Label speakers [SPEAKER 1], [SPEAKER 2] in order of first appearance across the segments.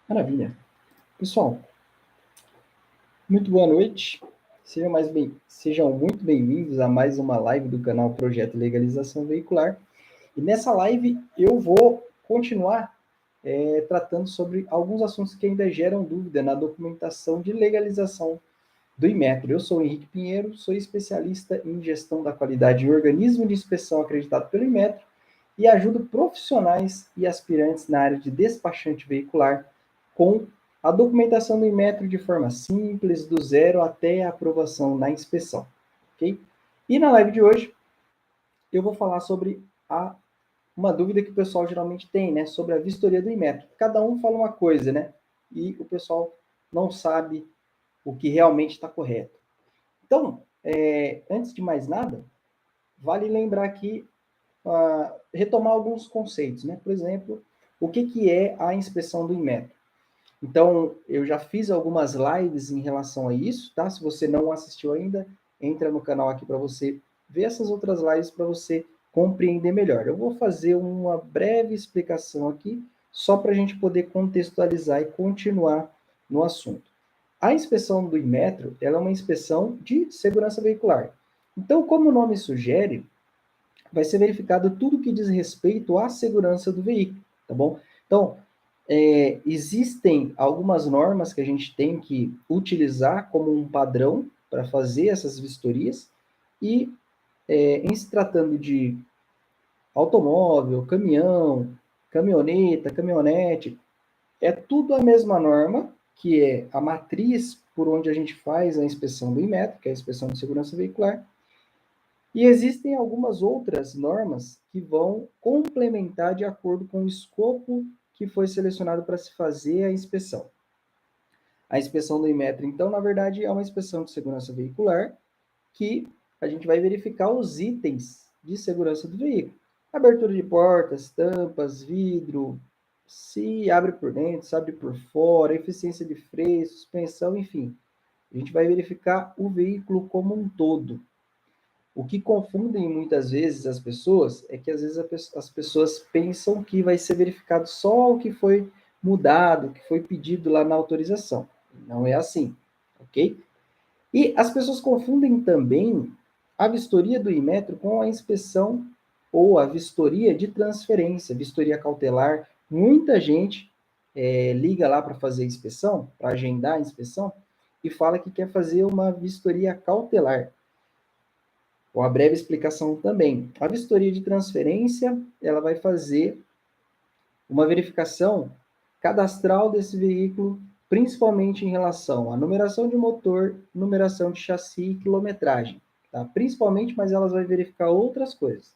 [SPEAKER 1] Maravilha. Pessoal, muito boa noite. Sejam muito bem-vindos a mais uma live do canal Projeto Legalização Veicular. E nessa live eu vou continuar tratando sobre alguns assuntos que ainda geram dúvida na documentação de legalização do Inmetro. Eu sou o Henrique Pinheiro, sou especialista em gestão da qualidade em organismo de inspeção acreditado pelo Inmetro e ajudo profissionais e aspirantes na área de despachante veicular com a documentação do Inmetro de forma simples, do zero até a aprovação na inspeção, ok? E na live de hoje, eu vou falar sobre uma dúvida que o pessoal geralmente tem, né? Sobre a vistoria do Inmetro. Cada um fala uma coisa, né? E o pessoal não sabe o que realmente está correto. Então, antes de mais nada, vale lembrar aqui, retomar alguns conceitos, né? Por exemplo, o que é a inspeção do Inmetro? Então, eu já fiz algumas lives em relação a isso, tá? Se você não assistiu ainda, entra no canal aqui para você ver essas outras lives para você compreender melhor. Eu vou fazer uma breve explicação aqui, só para a gente poder contextualizar e continuar no assunto. A inspeção do Inmetro, ela é uma inspeção de segurança veicular. Então, como o nome sugere, vai ser verificado tudo que diz respeito à segurança do veículo, tá bom? Então, existem algumas normas que a gente tem que utilizar como um padrão para fazer essas vistorias e, em se tratando de automóvel, caminhão, caminhoneta, caminhonete, é tudo a mesma norma, que é a matriz por onde a gente faz a inspeção do Inmetro, que é a inspeção de segurança veicular, e existem algumas outras normas que vão complementar de acordo com o escopo que foi selecionado para se fazer a inspeção. A inspeção do Inmetro, então, na verdade, é uma inspeção de segurança veicular que a gente vai verificar os itens de segurança do veículo. Abertura de portas, tampas, vidro, se abre por dentro, se abre por fora, eficiência de freio, suspensão, enfim. A gente vai verificar o veículo como um todo. O que confundem muitas vezes as pessoas é que às vezes as pessoas pensam que vai ser verificado só o que foi mudado, o que foi pedido lá na autorização. Não é assim, ok? E as pessoas confundem também a vistoria do Inmetro com a inspeção ou a vistoria de transferência, vistoria cautelar. Muita gente liga lá para fazer a inspeção, para agendar a inspeção, e fala que quer fazer uma vistoria cautelar. Com a breve explicação também. A vistoria de transferência, ela vai fazer uma verificação cadastral desse veículo, principalmente em relação à numeração de motor, numeração de chassi e quilometragem. Tá? Principalmente, mas elas vão verificar outras coisas.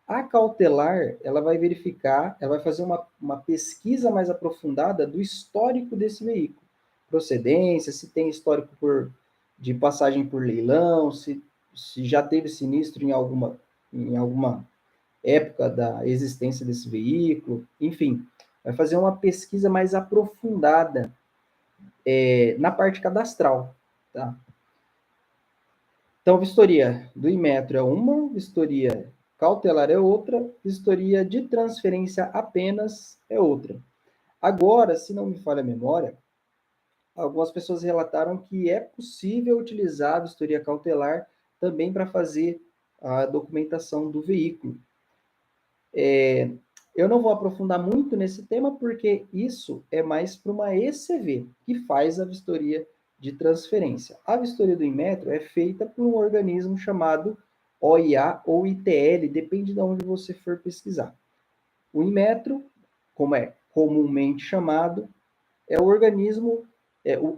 [SPEAKER 1] A cautelar, ela vai verificar, ela vai fazer uma pesquisa mais aprofundada do histórico desse veículo. Procedência, se tem histórico de passagem por leilão, se já teve sinistro em alguma época da existência desse veículo, enfim, vai fazer uma pesquisa mais aprofundada na parte cadastral, tá? Então, vistoria do Inmetro é uma, vistoria cautelar é outra, vistoria de transferência apenas é outra. Agora, se não me falha a memória, algumas pessoas relataram que é possível utilizar a vistoria cautelar também para fazer a documentação do veículo. Eu não vou aprofundar muito nesse tema, porque isso é mais para uma ECV, que faz a vistoria de transferência. A vistoria do Inmetro é feita por um organismo chamado OIA ou ITL, depende de onde você for pesquisar. O Inmetro, como é comumente chamado, é o organismo,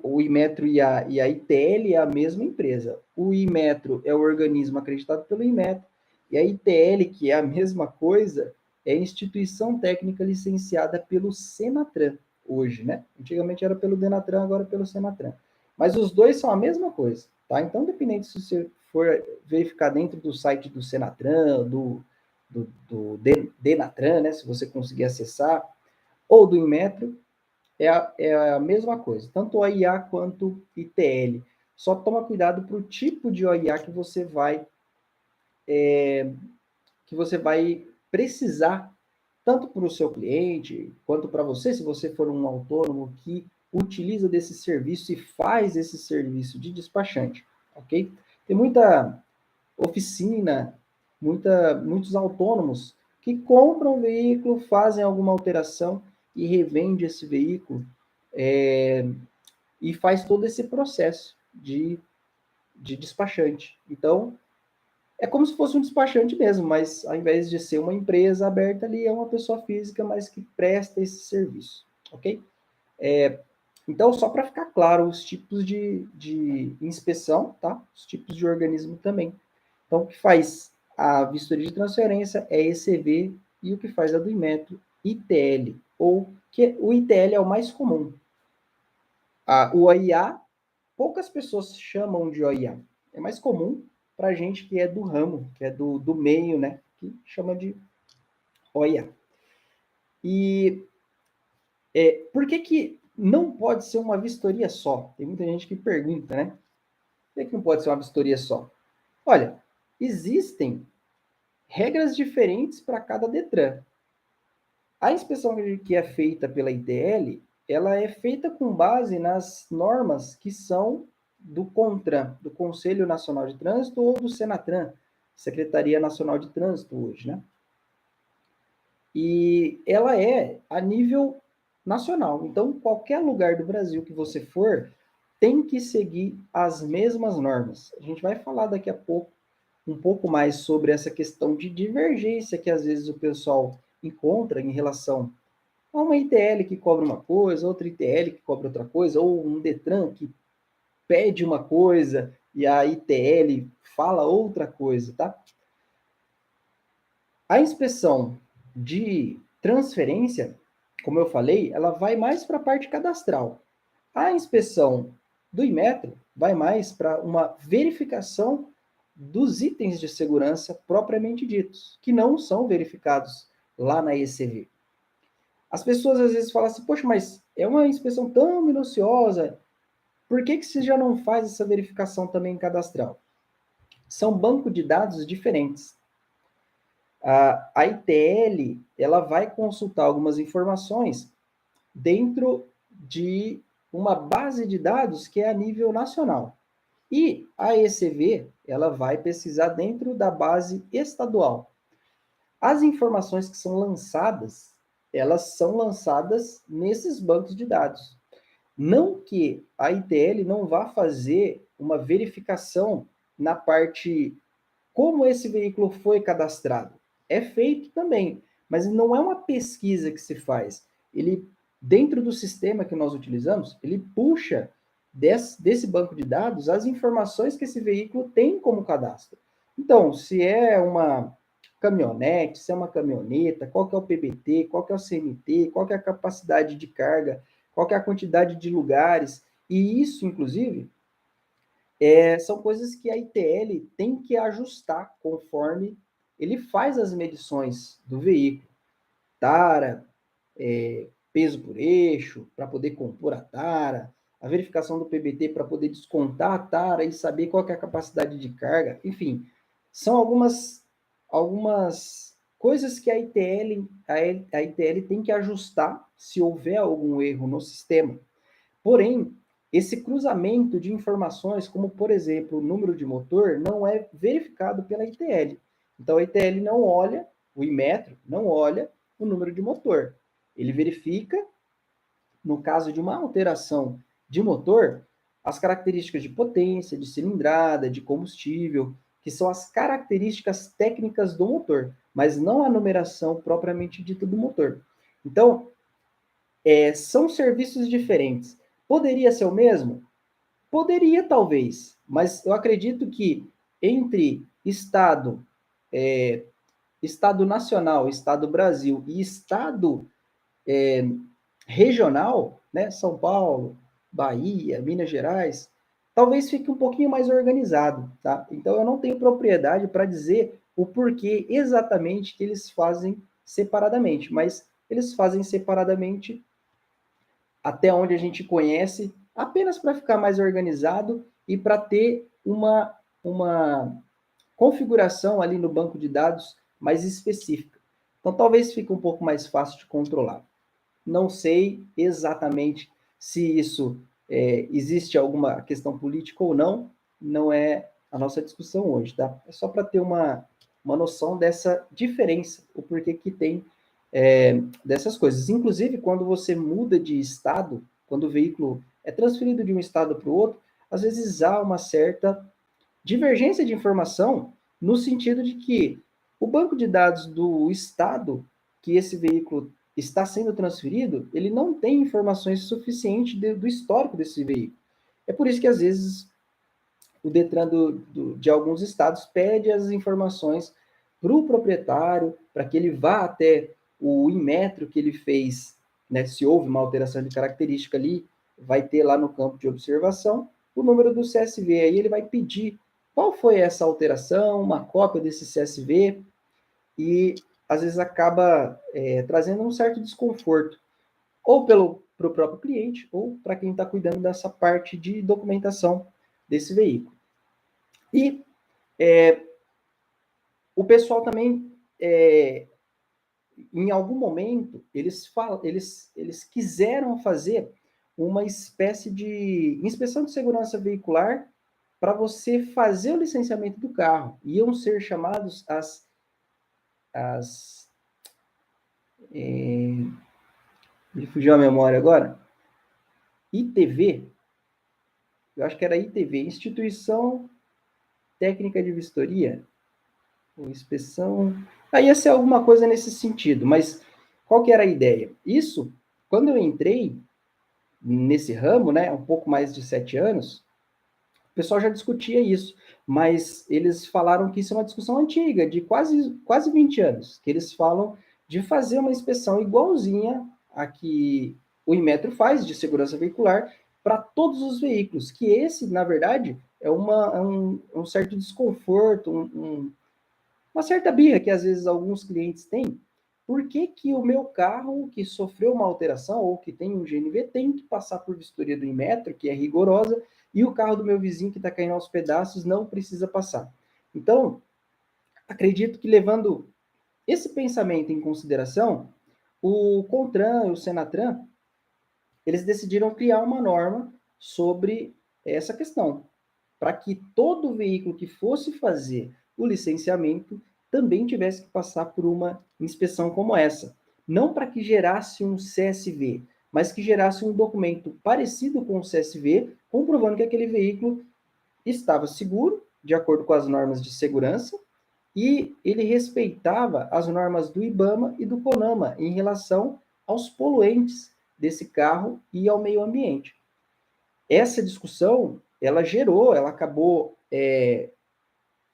[SPEAKER 1] o Inmetro e a ITL é a mesma empresa. O Inmetro é o organismo acreditado pelo Inmetro, e a ITL, que é a mesma coisa, é a instituição técnica licenciada pelo Senatran, hoje, né? Antigamente era pelo Denatran, agora pelo Senatran. Mas os dois são a mesma coisa, tá? Então, dependendo se você for verificar dentro do site do Senatran, do Denatran, né? Se você conseguir acessar, ou do Inmetro, é a mesma coisa, tanto OIA quanto ITL. Só toma cuidado para o tipo de OIA que você vai precisar tanto para o seu cliente, quanto para você, se você for um autônomo que utiliza desse serviço e faz esse serviço de despachante, ok? Tem muita oficina, muitos autônomos que compram o veículo, fazem alguma alteração e revende esse veículo e faz todo esse processo de despachante. Então, é como se fosse um despachante mesmo, mas ao invés de ser uma empresa aberta ali, é uma pessoa física, mas que presta esse serviço, ok? Então, só para ficar claro, os tipos de inspeção, tá? Os tipos de organismo também. Então, o que faz a vistoria de transferência é ECV e o que faz a do Inmetro, ITL, ou que o ITL é o mais comum. O OIA, poucas pessoas chamam de OIA. É mais comum para gente que é do ramo, que é do meio, né? Que chama de OIA. E por que não pode ser uma vistoria só? Tem muita gente que pergunta, né? Por que não pode ser uma vistoria só? Olha, existem regras diferentes para cada Detran. A inspeção que é feita pela ITL, ela é feita com base nas normas que são do CONTRAN, do Conselho Nacional de Trânsito, ou do SENATRAN, Secretaria Nacional de Trânsito hoje, né? E ela é a nível nacional. Então, qualquer lugar do Brasil que você for, tem que seguir as mesmas normas. A gente vai falar daqui a pouco um pouco mais sobre essa questão de divergência que às vezes o pessoal encontra em relação a uma ITL que cobra uma coisa, outra ITL que cobra outra coisa, ou um Detran que pede uma coisa e a ITL fala outra coisa, tá? A inspeção de transferência, como eu falei, ela vai mais para a parte cadastral. A inspeção do Inmetro vai mais para uma verificação dos itens de segurança propriamente ditos, que não são verificados lá na ECV. As pessoas às vezes falam assim, poxa, mas é uma inspeção tão minuciosa, por que você já não faz essa verificação também cadastral? São bancos de dados diferentes. A ITL, ela vai consultar algumas informações dentro de uma base de dados que é a nível nacional. E a ECV, ela vai pesquisar dentro da base estadual. As informações que são lançadas, elas são lançadas nesses bancos de dados. Não que a ITL não vá fazer uma verificação na parte como esse veículo foi cadastrado. É feito também, mas não é uma pesquisa que se faz. Ele, dentro do sistema que nós utilizamos, ele puxa desse banco de dados as informações que esse veículo tem como cadastro. Então, se é uma caminhonete, se é uma caminhoneta, qual que é o PBT, qual que é o CMT, qual que é a capacidade de carga, qual que é a quantidade de lugares, e isso, inclusive, são coisas que a ITL tem que ajustar conforme ele faz as medições do veículo. Tara, peso por eixo, para poder compor a tara, a verificação do PBT para poder descontar a tara e saber qual que é a capacidade de carga. Enfim, são algumas coisas que a ITL tem que ajustar se houver algum erro no sistema. Porém, esse cruzamento de informações, como por exemplo o número de motor, não é verificado pela ITL. Então a ITL não olha, o Inmetro não olha o número de motor. Ele verifica, no caso de uma alteração de motor, as características de potência, de cilindrada, de combustível, que são as características técnicas do motor, mas não a numeração propriamente dita do motor. Então, são serviços diferentes. Poderia ser o mesmo? Poderia, talvez, mas eu acredito que entre Estado nacional, Estado Brasil e Estado regional, né, São Paulo, Bahia, Minas Gerais, talvez fique um pouquinho mais organizado, tá? Então eu não tenho propriedade para dizer o porquê exatamente que eles fazem separadamente, mas eles fazem separadamente até onde a gente conhece, apenas para ficar mais organizado e para ter uma configuração ali no banco de dados mais específica. Então, talvez fique um pouco mais fácil de controlar. Não sei exatamente se isso existe alguma questão política ou não, não é a nossa discussão hoje, tá? É só para ter uma noção dessa diferença, o porquê que tem dessas coisas. Inclusive, quando você muda de estado, quando o veículo é transferido de um estado para o outro, às vezes há uma certa divergência de informação no sentido de que o banco de dados do estado que esse veículo está sendo transferido, ele não tem informações suficientes do histórico desse veículo. É por isso que, às vezes, o Detran de alguns estados pede as informações para o proprietário, para que ele vá até o Inmetro que ele fez, né? Se houve uma alteração de característica ali, vai ter lá no campo de observação o número do CSV. Aí ele vai pedir qual foi essa alteração, uma cópia desse CSV, e às vezes acaba trazendo um certo desconforto, ou para o próprio cliente, ou para quem está cuidando dessa parte de documentação desse veículo. E o pessoal também, em algum momento, eles quiseram fazer uma espécie de inspeção de segurança veicular para você fazer o licenciamento do carro. Iam ser chamados me fugiu a memória agora, ITV, eu acho que era ITV, Instituição Técnica de Vistoria, ou inspeção, aí ia ser alguma coisa nesse sentido, mas qual que era a ideia? Isso, quando eu entrei nesse ramo, né, um pouco mais de 7 anos, o pessoal já discutia isso, mas eles falaram que isso é uma discussão antiga, de quase 20 anos, que eles falam de fazer uma inspeção igualzinha a que o Inmetro faz de segurança veicular para todos os veículos, que esse, na verdade, é um certo desconforto, uma certa birra que às vezes alguns clientes têm. Por que que o meu carro que sofreu uma alteração ou que tem um GNV tem que passar por vistoria do Inmetro, que é rigorosa, e o carro do meu vizinho que está caindo aos pedaços não precisa passar? Então, acredito que levando esse pensamento em consideração, o CONTRAN e o SENATRAN, eles decidiram criar uma norma sobre essa questão, para que todo veículo que fosse fazer o licenciamento também tivesse que passar por uma inspeção como essa. Não para que gerasse um CSV, mas que gerasse um documento parecido com o CSV, comprovando que aquele veículo estava seguro, de acordo com as normas de segurança, e ele respeitava as normas do IBAMA e do CONAMA em relação aos poluentes desse carro e ao meio ambiente. Essa discussão, ela acabou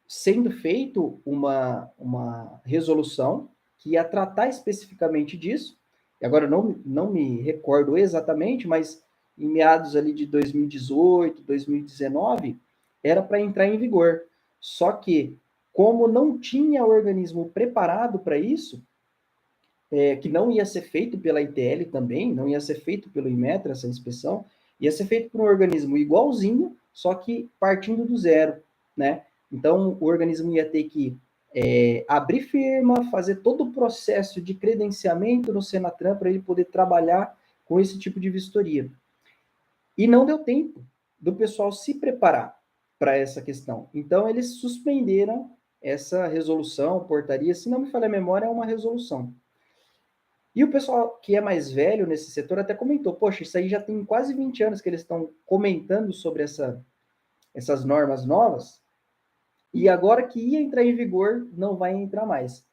[SPEAKER 1] sendo feito uma resolução que ia tratar especificamente disso, e agora não me recordo exatamente, mas em meados ali de 2018, 2019, era para entrar em vigor. Só que, como não tinha organismo preparado para isso, que não ia ser feito pela ITL também, não ia ser feito pelo Inmetro, essa inspeção, ia ser feito por um organismo igualzinho, só que partindo do zero, né? Então, o organismo ia ter que abrir firma, fazer todo o processo de credenciamento no Senatran para ele poder trabalhar com esse tipo de vistoria. E não deu tempo do pessoal se preparar para essa questão. Então, eles suspenderam essa resolução, portaria, se não me falha a memória, é uma resolução. E o pessoal que é mais velho nesse setor até comentou, poxa, isso aí já tem quase 20 anos que eles estão comentando sobre essas normas novas, e agora que ia entrar em vigor, não vai entrar mais.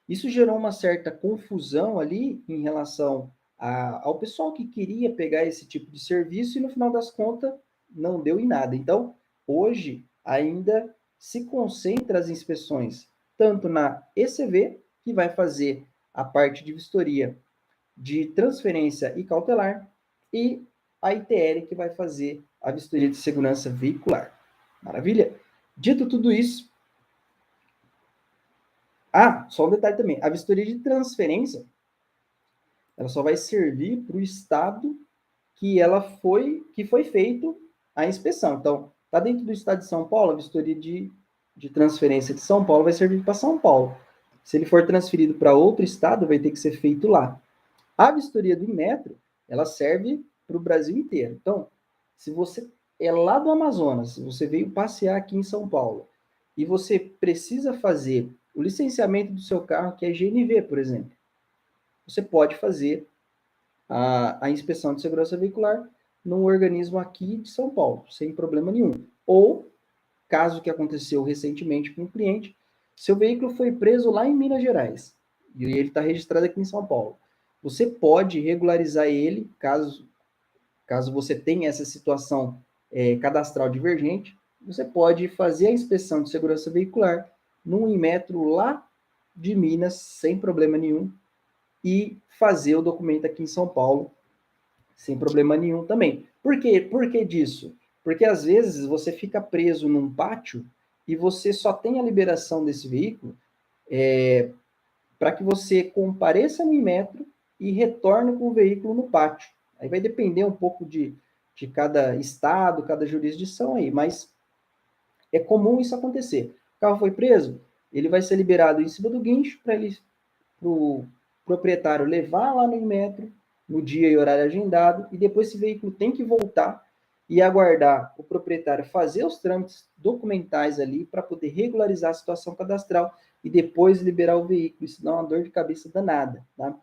[SPEAKER 1] Isso gerou uma certa confusão ali em relação ao pessoal que queria pegar esse tipo de serviço e no final das contas não deu em nada. Então, hoje ainda se concentra as inspeções tanto na ECV, que vai fazer a parte de vistoria de transferência e cautelar, e a ITL, que vai fazer a vistoria de segurança veicular. Maravilha? Dito tudo isso, só um detalhe também, a vistoria de transferência, ela só vai servir para o estado que foi feito a inspeção. Então, está dentro do estado de São Paulo, a vistoria de transferência de São Paulo vai servir para São Paulo. Se ele for transferido para outro estado, vai ter que ser feito lá. A vistoria do Inmetro, ela serve para o Brasil inteiro. Então, se você é lá do Amazonas, se você veio passear aqui em São Paulo, e você precisa fazer o licenciamento do seu carro, que é GNV, por exemplo, você pode fazer a inspeção de segurança veicular num organismo aqui de São Paulo, sem problema nenhum. Ou, caso que aconteceu recentemente com um cliente, seu veículo foi preso lá em Minas Gerais, e ele está registrado aqui em São Paulo. Você pode regularizar ele, caso você tenha essa situação cadastral divergente, você pode fazer a inspeção de segurança veicular num Inmetro lá de Minas, sem problema nenhum, e fazer o documento aqui em São Paulo, sem problema nenhum também. Por quê? Por que disso? Porque às vezes você fica preso num pátio e você só tem a liberação desse veículo para que você compareça no Inmetro e retorne com o veículo no pátio. Aí vai depender um pouco de cada estado, cada jurisdição aí, mas é comum isso acontecer. O carro foi preso, ele vai ser liberado em cima do guincho para o proprietário levar lá no Inmetro, no dia e horário agendado, e depois esse veículo tem que voltar e aguardar o proprietário fazer os trâmites documentais ali para poder regularizar a situação cadastral e depois liberar o veículo. Isso dá uma dor de cabeça danada, tá?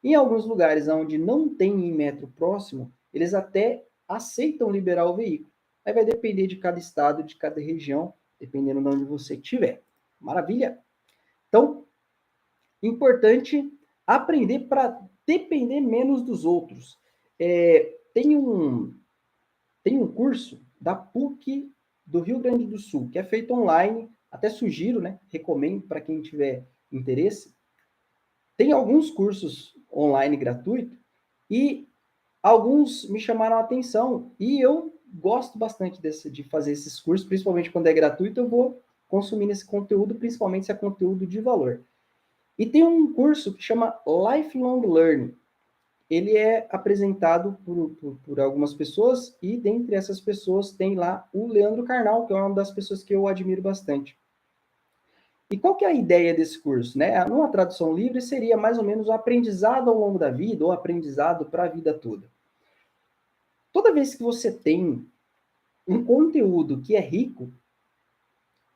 [SPEAKER 1] Em alguns lugares onde não tem Inmetro próximo, eles até aceitam liberar o veículo. Aí vai depender de cada estado, de cada região, dependendo de onde você estiver. Maravilha? Então, importante aprender para depender menos dos outros. Tem um curso da PUC do Rio Grande do Sul, que é feito online, até sugiro, né? Recomendo para quem tiver interesse. Tem alguns cursos online gratuitos e alguns me chamaram a atenção e eu gosto bastante de fazer esses cursos, principalmente quando é gratuito, eu vou consumindo esse conteúdo, principalmente se é conteúdo de valor. E tem um curso que chama Lifelong Learning. Ele é apresentado por algumas pessoas e dentre essas pessoas tem lá o Leandro Carnal, que é uma das pessoas que eu admiro bastante. E qual que é a ideia desse curso? Né? Numa tradução livre, seria mais ou menos o aprendizado ao longo da vida ou aprendizado para a vida toda. Toda vez que você tem um conteúdo que é rico,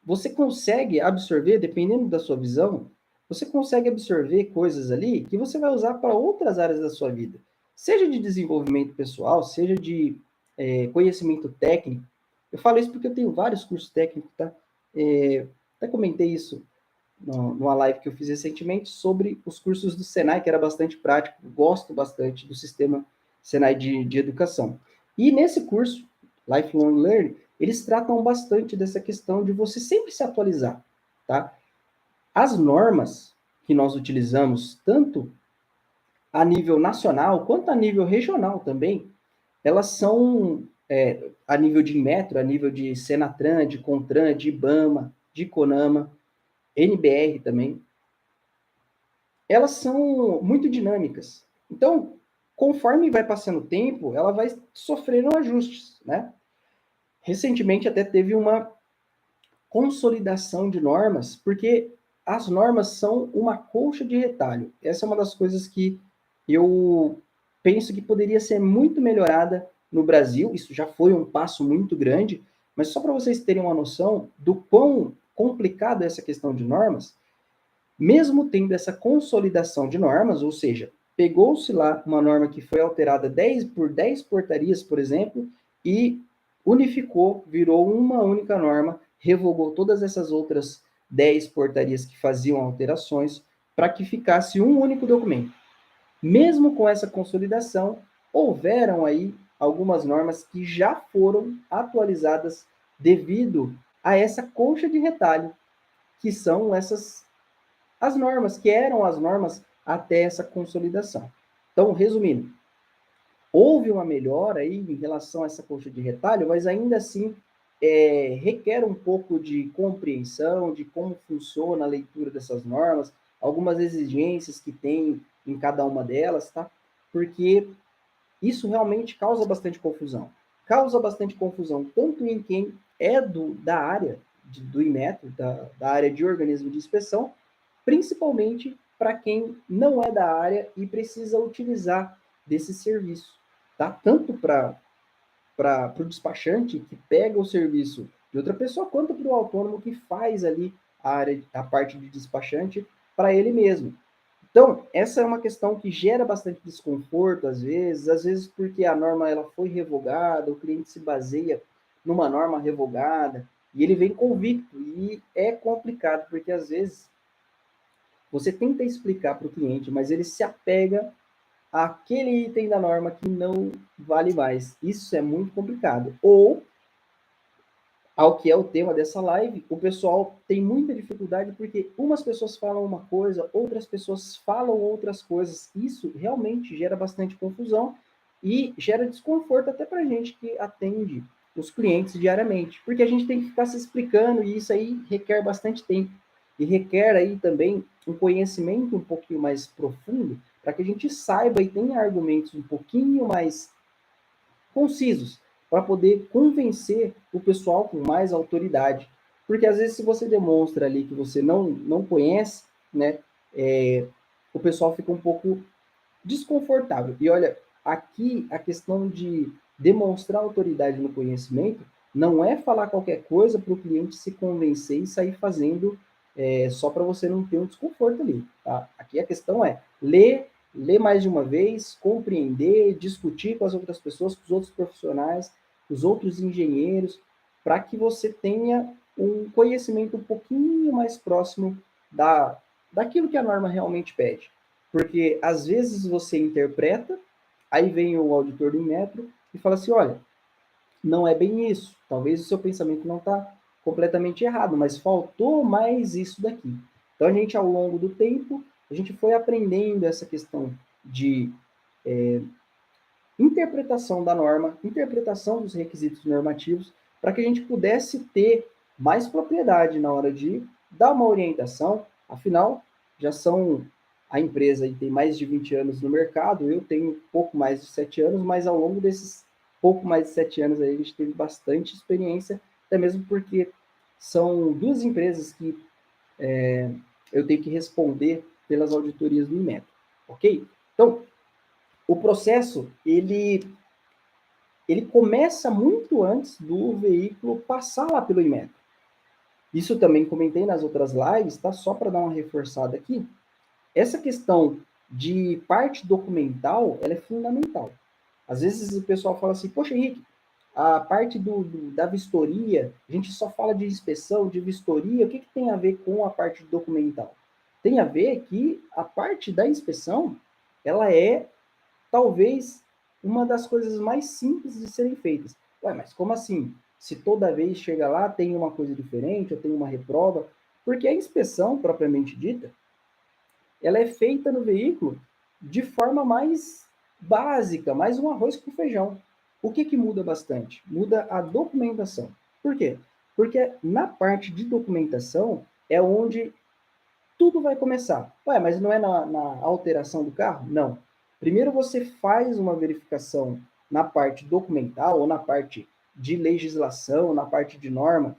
[SPEAKER 1] você consegue absorver, dependendo da sua visão, você consegue absorver coisas ali que você vai usar para outras áreas da sua vida. Seja de desenvolvimento pessoal, seja de conhecimento técnico. Eu falo isso porque eu tenho vários cursos técnicos, tá? Até comentei isso numa live que eu fiz recentemente sobre os cursos do Senai, que era bastante prático, gosto bastante do sistema Senai de educação. E nesse curso, Lifelong Learning, eles tratam bastante dessa questão de você sempre se atualizar, tá? As normas que nós utilizamos, tanto a nível nacional quanto a nível regional também, elas são a nível de Inmetro, a nível de Senatran, de Contran, de IBAMA, de CONAMA, NBR também, elas são muito dinâmicas. Então, conforme vai passando o tempo, ela vai sofrendo ajustes, né? Recentemente até teve uma consolidação de normas, porque as normas são uma colcha de retalho. Essa é uma das coisas que eu penso que poderia ser muito melhorada no Brasil. Isso já foi um passo muito grande, mas só para vocês terem uma noção do quão complicada é essa questão de normas, mesmo tendo essa consolidação de normas, ou seja, pegou-se lá uma norma que foi alterada 10 portarias, por exemplo, e unificou, virou uma única norma, revogou todas essas outras 10 portarias que faziam alterações para que ficasse um único documento. Mesmo com essa consolidação, houveram aí algumas normas que já foram atualizadas devido a essa colcha de retalho, que são as normas, que eram as normas até essa consolidação. Então, resumindo, houve uma melhora aí em relação a essa colcha de retalho, mas ainda assim requer um pouco de compreensão de como funciona a leitura dessas normas, algumas exigências que tem em cada uma delas, tá? Porque isso realmente causa bastante confusão. Causa bastante confusão tanto em quem é da área do Inmetro, da área de organismo de inspeção, principalmente para quem não é da área e precisa utilizar desse serviço, tá? Tanto para o despachante que pega o serviço de outra pessoa, quanto para o autônomo que faz ali a parte de despachante para ele mesmo. Então, essa é uma questão que gera bastante desconforto às vezes porque a norma ela foi revogada, o cliente se baseia numa norma revogada, e ele vem convicto, e é complicado, porque às vezes você tenta explicar para o cliente, mas ele se apega àquele item da norma que não vale mais. Isso é muito complicado. Ou, ao que é o tema dessa live, o pessoal tem muita dificuldade porque umas pessoas falam uma coisa, outras pessoas falam outras coisas. Isso realmente gera bastante confusão e gera desconforto até para a gente que atende os clientes diariamente, porque a gente tem que ficar se explicando e isso aí requer bastante tempo e requer aí também um conhecimento um pouquinho mais profundo para que a gente saiba e tenha argumentos um pouquinho mais concisos, para poder convencer o pessoal com mais autoridade. Porque às vezes, se você demonstra ali que você não conhece, né, o pessoal fica um pouco desconfortável. E olha, aqui a questão de demonstrar autoridade no conhecimento não é falar qualquer coisa para o cliente se convencer e sair fazendo só para você não ter um desconforto ali. Tá? Aqui a questão é ler mais de uma vez, compreender, discutir com as outras pessoas, com os outros profissionais, com os outros engenheiros, para que você tenha um conhecimento um pouquinho mais próximo daquilo que a norma realmente pede. Porque às vezes você interpreta, aí vem o auditor do Inmetro e fala assim: olha, não é bem isso. Talvez o seu pensamento não está completamente errado, mas faltou mais isso daqui. Então a gente, ao longo do tempo, a gente foi aprendendo essa questão de interpretação da norma, interpretação dos requisitos normativos, para que a gente pudesse ter mais propriedade na hora de dar uma orientação. Afinal, já são a empresa tem mais de 20 anos no mercado, eu tenho pouco mais de 7 anos, mas ao longo desses pouco mais de 7 anos aí, a gente teve bastante experiência, até mesmo porque são duas empresas que eu tenho que responder pelas auditorias do Inmetro, ok? Então, o processo, ele começa muito antes do veículo passar lá pelo Inmetro. Isso também comentei nas outras lives, tá? Só para dar uma reforçada aqui. Essa questão de parte documental, ela é fundamental. Às vezes o pessoal fala assim, poxa, Henrique, a parte da vistoria, a gente só fala de inspeção, de vistoria, o que tem a ver com a parte documental? Tem a ver que a parte da inspeção, ela é talvez uma das coisas mais simples de serem feitas. Ué, mas como assim? Se toda vez chega lá tem uma coisa diferente, ou tem uma reprova? Porque a inspeção, propriamente dita, ela é feita no veículo de forma mais básica, mais um arroz com feijão. O que muda bastante? Muda a documentação. Por quê? Porque na parte de documentação é onde tudo vai começar. Ué, mas não é na alteração do carro? Não. Primeiro você faz uma verificação na parte documental ou na parte de legislação, na parte de norma,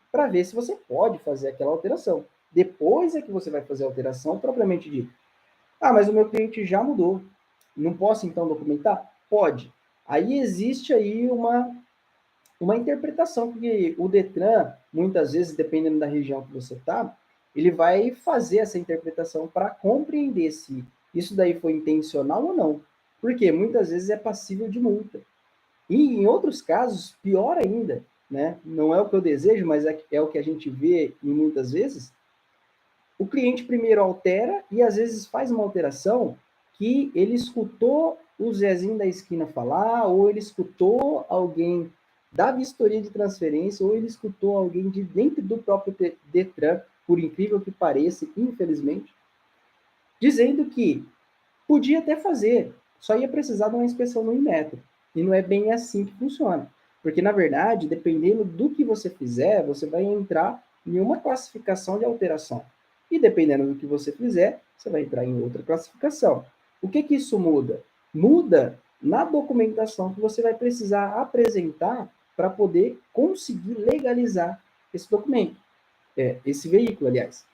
[SPEAKER 1] para ver se você pode fazer aquela alteração. Depois é que você vai fazer a alteração propriamente dita. Ah, mas o meu cliente já mudou. Não posso então documentar? Pode. Aí existe aí uma interpretação, porque o Detran, muitas vezes, dependendo da região que você está, ele vai fazer essa interpretação para compreender se isso daí foi intencional ou não. Porque muitas vezes é passível de multa. E em outros casos, pior ainda, né? Não é o que eu desejo, mas é o que a gente vê em muitas vezes. O cliente primeiro altera e às vezes faz uma alteração que ele escutou o Zezinho da esquina falar, ou ele escutou alguém da vistoria de transferência, ou ele escutou alguém de dentro do próprio Detran, por incrível que pareça, infelizmente, dizendo que podia até fazer, só ia precisar de uma inspeção no Inmetro. E não é bem assim que funciona. Porque, na verdade, dependendo do que você fizer, você vai entrar em uma classificação de alteração. E dependendo do que você fizer, você vai entrar em outra classificação. O que isso muda? Muda na documentação que você vai precisar apresentar para poder conseguir legalizar esse documento, esse veículo, aliás.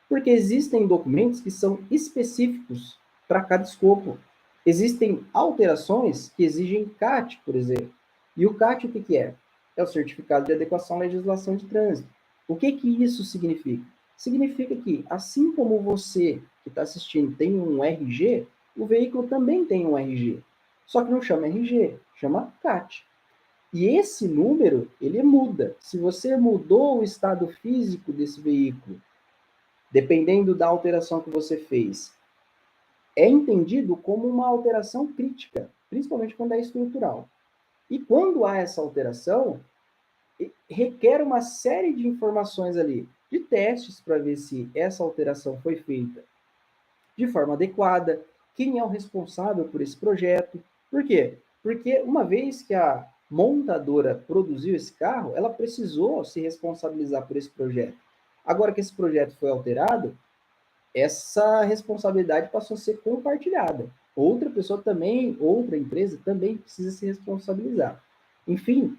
[SPEAKER 1] Porque existem documentos que são específicos para cada escopo. Existem alterações que exigem CAT, por exemplo. E o CAT o que, que é? É o Certificado de Adequação à Legislação de Trânsito. O que, que isso significa? Significa que, assim como você que está assistindo tem um RG, o veículo também tem um RG. Só que não chama RG, chama CAT. E esse número, ele muda. Se você mudou o estado físico desse veículo, dependendo da alteração que você fez, é entendido como uma alteração crítica, principalmente quando é estrutural. E quando há essa alteração, requer uma série de informações ali, de testes para ver se essa alteração foi feita de forma adequada, quem é o responsável por esse projeto. Por quê? Porque uma vez que a montadora produziu esse carro, ela precisou se responsabilizar por esse projeto. Agora que esse projeto foi alterado, essa responsabilidade passou a ser compartilhada. Outra pessoa também, outra empresa também precisa se responsabilizar. Enfim,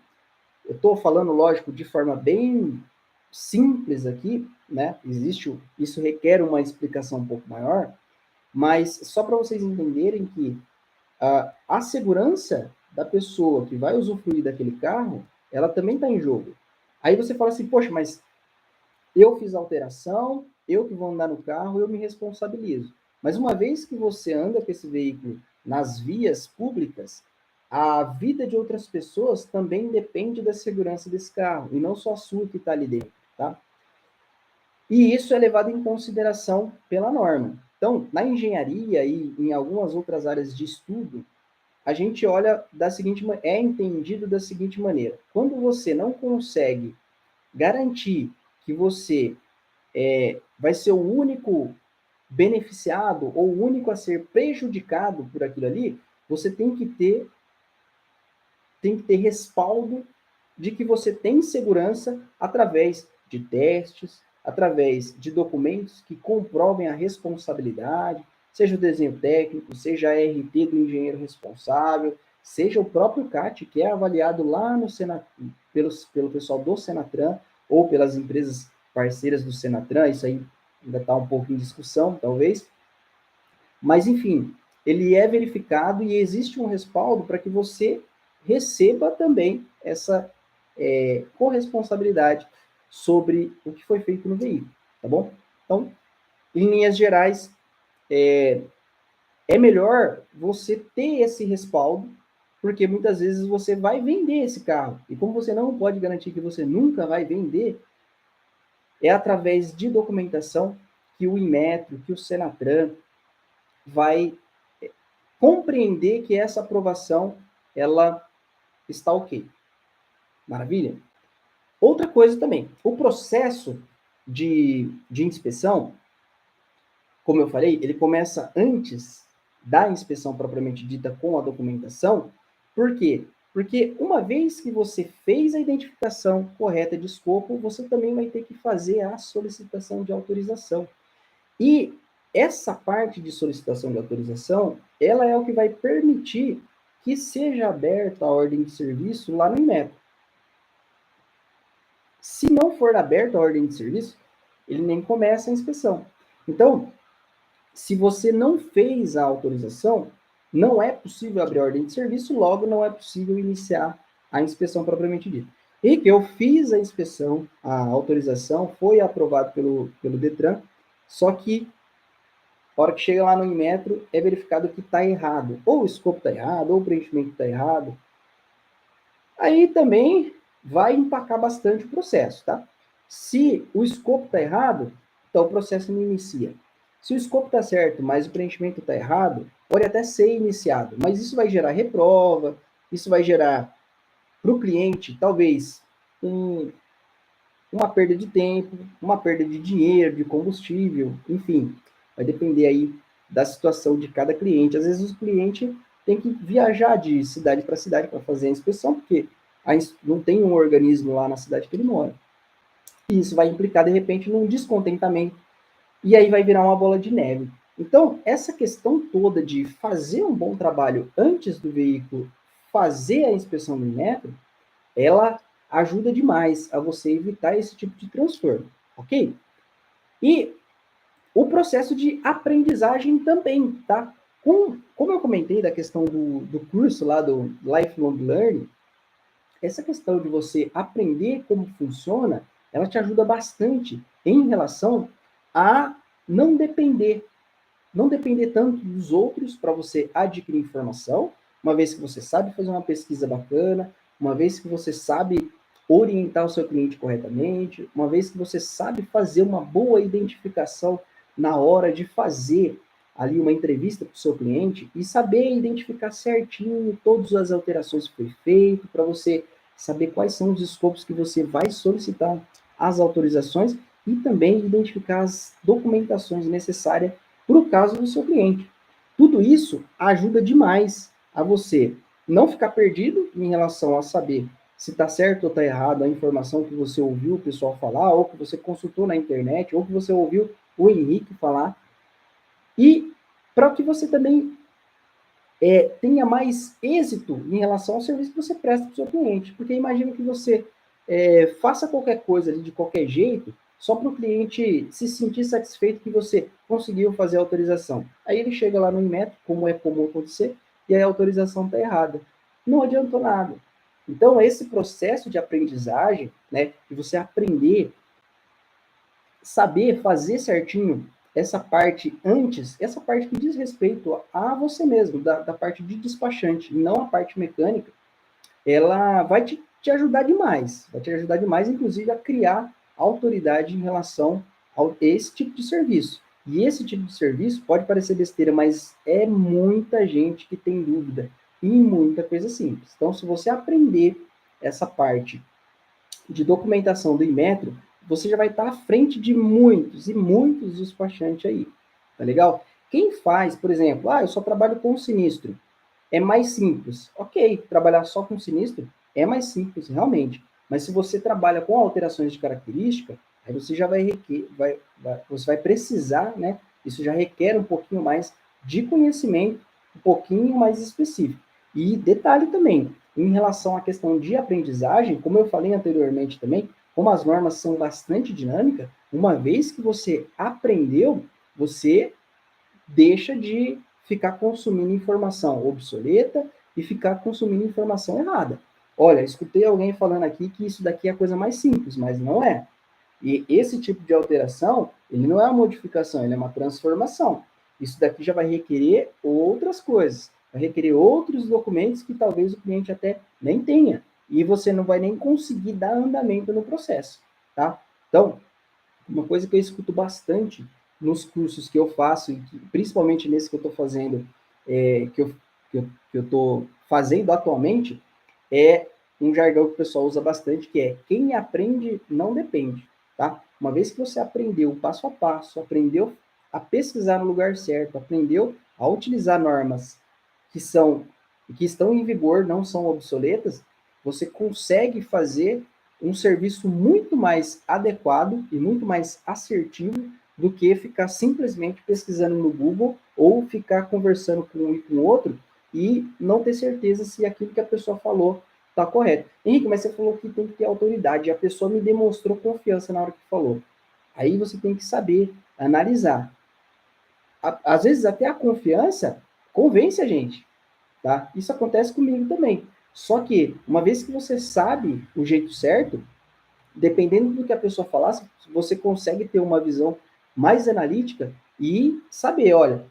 [SPEAKER 1] eu estou falando, lógico, de forma bem simples aqui, né? Isso requer uma explicação um pouco maior, mas só para vocês entenderem que a segurança da pessoa que vai usufruir daquele carro, ela também está em jogo. Aí você fala assim, poxa, mas eu fiz a alteração, eu que vou andar no carro, eu me responsabilizo. Mas uma vez que você anda com esse veículo nas vias públicas, a vida de outras pessoas também depende da segurança desse carro, e não só a sua que está ali dentro, tá? E isso é levado em consideração pela norma. Então, na engenharia e em algumas outras áreas de estudo, a gente olha da seguinte, é entendido da seguinte maneira: quando você não consegue garantir que você vai ser o único beneficiado ou o único a ser prejudicado por aquilo ali, você tem que ter respaldo de que você tem segurança através de testes, através de documentos que comprovem a responsabilidade, seja o desenho técnico, seja a RT do engenheiro responsável, seja o próprio CAT, que é avaliado lá no pelo pessoal do Senatran ou pelas empresas parceiras do Senatran, isso aí ainda está um pouco em discussão, talvez. Mas, enfim, ele é verificado e existe um respaldo para que você receba também essa corresponsabilidade sobre o que foi feito no veículo, tá bom? Então, em linhas gerais, é melhor você ter esse respaldo, porque muitas vezes você vai vender esse carro. E como você não pode garantir que você nunca vai vender, é através de documentação que o Inmetro, que o Senatran vai compreender que essa aprovação ela está ok. Maravilha? Outra coisa também, o processo de inspeção, como eu falei, ele começa antes da inspeção propriamente dita com a documentação. Por quê? Porque uma vez que você fez a identificação correta de escopo, você também vai ter que fazer a solicitação de autorização. E essa parte de solicitação de autorização, ela é o que vai permitir que seja aberta a ordem de serviço lá no Inmetro. Se não for aberta a ordem de serviço, ele nem começa a inspeção. Então, se você não fez a autorização, não é possível abrir a ordem de serviço, logo não é possível iniciar a inspeção propriamente dita. E que eu fiz a inspeção, a autorização, foi aprovado pelo Detran, só que a hora que chega lá no Inmetro, é verificado que está errado. Ou o escopo está errado, ou o preenchimento está errado. Aí também vai empacar bastante o processo, tá? Se o escopo está errado, então o processo não inicia. Se o escopo está certo, mas o preenchimento está errado, pode até ser iniciado, mas isso vai gerar reprova, isso vai gerar para o cliente, talvez, uma perda de tempo, uma perda de dinheiro, de combustível, enfim, vai depender aí da situação de cada cliente. Às vezes o cliente tem que viajar de cidade para cidade para fazer a inspeção, porque não tem um organismo lá na cidade que ele mora. E isso vai implicar, de repente, num descontentamento, e aí vai virar uma bola de neve. Então, essa questão toda de fazer um bom trabalho antes do veículo fazer a inspeção do Inmetro, ela ajuda demais a você evitar esse tipo de transtorno, ok? E O processo de aprendizagem também, tá? Como eu comentei da questão do curso lá do Lifelong Learning, essa questão de você aprender como funciona, ela te ajuda bastante em relação a não depender, não depender tanto dos outros para você adquirir informação, uma vez que você sabe fazer uma pesquisa bacana, uma vez que você sabe orientar o seu cliente corretamente, uma vez que você sabe fazer uma boa identificação na hora de fazer ali uma entrevista com o seu cliente e saber identificar certinho todas as alterações que foi feito, para você saber quais são os escopos que você vai solicitar as autorizações e também identificar as documentações necessárias para o caso do seu cliente. Tudo isso ajuda demais a você não ficar perdido em relação a saber se está certo ou está errado a informação que você ouviu o pessoal falar, ou que você consultou na internet, ou que você ouviu o Henrique falar, e para que você também tenha mais êxito em relação ao serviço que você presta para o seu cliente. Porque imagina que você faça qualquer coisa ali de qualquer jeito, só para o cliente se sentir satisfeito que você conseguiu fazer a autorização. Aí ele chega lá no Inmetro, como é comum acontecer, e aí a autorização está errada. Não adiantou nada. Então, esse processo de aprendizagem, né, de você aprender, saber fazer certinho essa parte antes, essa parte que diz respeito a você mesmo, da parte de despachante, não a parte mecânica, ela vai te ajudar demais. Vai te ajudar demais, inclusive, a criar autoridade em relação a esse tipo de serviço. E esse tipo de serviço pode parecer besteira, mas é muita gente que tem dúvida e muita coisa simples. Então, se você aprender essa parte de documentação do Inmetro, você já vai estar à frente de muitos e muitos despachantes aí. Tá legal? Quem faz, por exemplo, eu só trabalho com sinistro, é mais simples. Ok, trabalhar só com sinistro é mais simples, realmente. Mas se você trabalha com alterações de característica, aí você já você vai precisar, né? Isso já requer um pouquinho mais de conhecimento, um pouquinho mais específico. E detalhe também, em relação à questão de aprendizagem, como eu falei anteriormente também, como as normas são bastante dinâmicas, uma vez que você aprendeu, você deixa de ficar consumindo informação obsoleta e ficar consumindo informação errada. Olha, escutei alguém falando aqui que isso daqui é a coisa mais simples, mas não é. E esse tipo de alteração, ele não é uma modificação, ele é uma transformação. Isso daqui já vai requerer outras coisas, vai requerer outros documentos que talvez o cliente até nem tenha. E você não vai nem conseguir dar andamento no processo, tá? Então, uma coisa que eu escuto bastante nos cursos que eu faço, e principalmente nesse que eu estou fazendo, que eu estou fazendo atualmente, é um jargão que o pessoal usa bastante, que é quem aprende não depende, tá? Uma vez que você aprendeu passo a passo, aprendeu a pesquisar no lugar certo, aprendeu a utilizar normas que estão em vigor, não são obsoletas, você consegue fazer um serviço muito mais adequado e muito mais assertivo do que ficar simplesmente pesquisando no Google ou ficar conversando com um e com outro e não ter certeza se aquilo que a pessoa falou está correto. Henrique, mas você falou que tem que ter autoridade, e a pessoa me demonstrou confiança na hora que falou. Aí você tem que saber analisar. Às vezes até a confiança convence a gente, tá? Isso acontece comigo também. Só que, uma vez que você sabe o jeito certo, dependendo do que a pessoa falasse, você consegue ter uma visão mais analítica e saber, olha,